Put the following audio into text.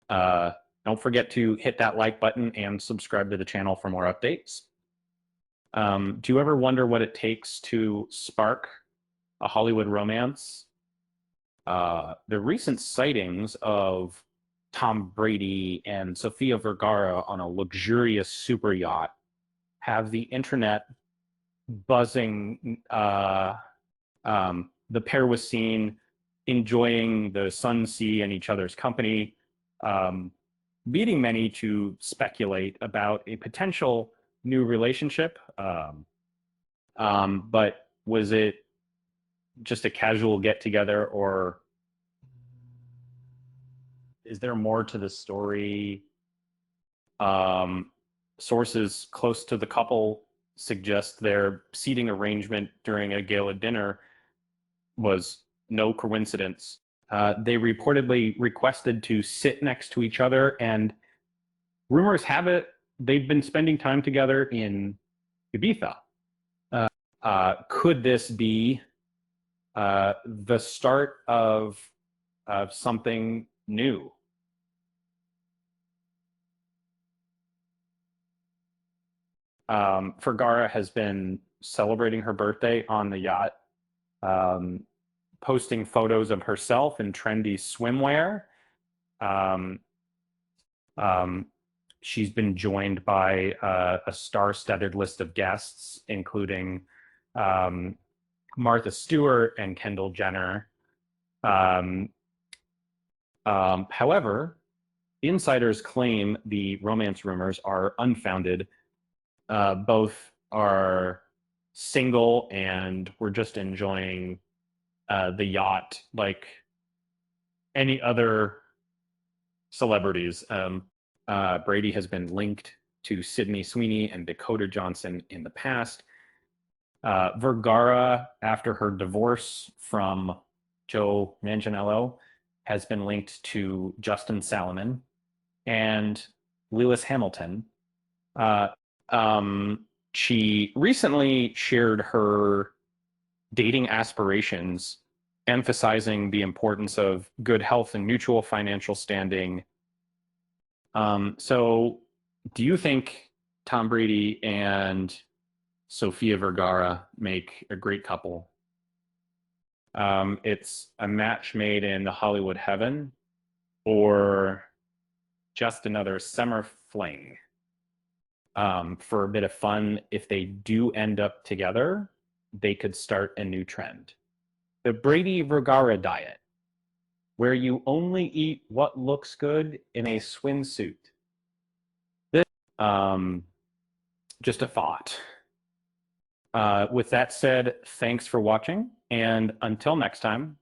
Don't forget to hit that like button and subscribe to the channel for more updates. Do you ever wonder what it takes to spark a Hollywood romance? The recent sightings of Tom Brady and Sofía Vergara on a luxurious super yacht have the internet buzzing. The pair was seen enjoying the sun, sea, and each other's company, um, leading many to speculate about a potential new relationship. But was it just a casual get together, or is there more to the story? Um, Sources close to the couple suggest their seating arrangement during a gala dinner was no coincidence. They reportedly requested to sit next to each other, and rumors have it they've been spending time together in Ibiza. Uh, could this be the start of something new? Vergara has been celebrating her birthday on the yacht, um, posting photos of herself in trendy swimwear. Um, um, she's been joined by a star-studded list of guests, including um, Martha Stewart and Kendall Jenner. Um, However, insiders claim the romance rumors are unfounded. Both are single and we're just enjoying the yacht like any other celebrities. Brady has been linked to Sydney Sweeney and Dakota Johnson in the past. Vergara, after her divorce from Joe Manganiello, has been linked to Justin Salomon and Lewis Hamilton. Uh, she recently shared her dating aspirations, emphasizing the importance of good health and mutual financial standing. So, do you think Tom Brady and Sofía Vergara make a great couple? It's a match made in Hollywood heaven, or just another summer fling. For a bit of fun, if they do end up together, they could start a new trend. The Brady Vergara diet, where you only eat what looks good in a swimsuit. This, um, just a thought. With that said, thanks for watching, and until next time,